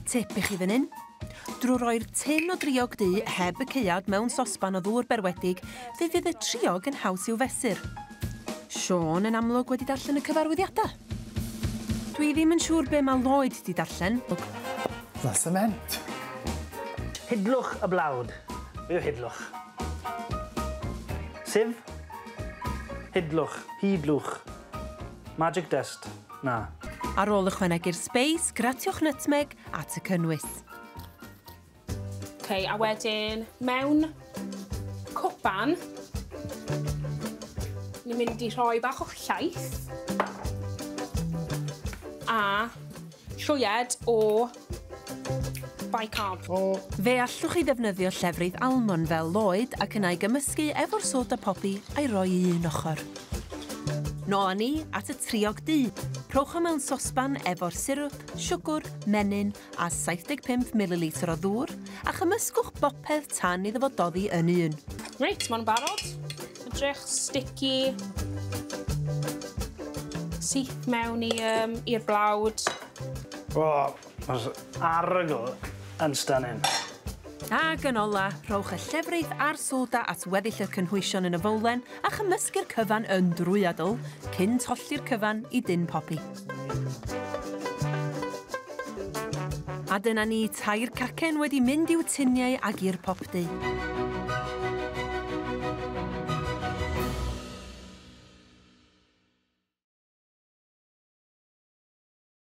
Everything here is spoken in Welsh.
Tip I chi fan hyn. Drwy roi'r tin o driog du heb y caead mewn sosban o ddŵr berwedig, fe fydd y triog yn haws i'w fesur. Sean yn amlwg wedi darllen y cyfarwyddiadau. Dwi ddim yn siŵr be mae Lloyd wedi darllen. The cement. Hidlwch y blawd. Be yw hidlwch? Sif? Hidlwch. Hidlwch. Magic dust. Na. Ar ôl ychwanegu'r sbeis, gratiwch nutmeg at y cynnwys. A wedyn mewn cwpan, ni'n mynd I rhoi bach o llaeth a llwyed o bicarb. Fe allwch chi ddefnyddio llefrith almond fel Lloyd ac yna I gymysgu efo'r soda popi a'i roi I un ochr. Nôl â ni at y triog du. Rhowch o mewn sosban efo'r sirwp, siwgr, menyn a 75 ml o ddŵr a chymysgwch bopeth tan iddo fo doddi yn un. Reit, ma'n barod. Edrych sticky. Syth mewn i'r blawd. Mae'r arogl yn stunning. Ac yn ola, rhowch y llefrith a'r soda at weddill y cynhwysion yn y fowlen a chymysgu'r cyfan yn drwyadl cyn tolli'r cyfan I dyn popi. A dyna ni tair cacen wedi mynd i'w tiniau ag i'r popdy.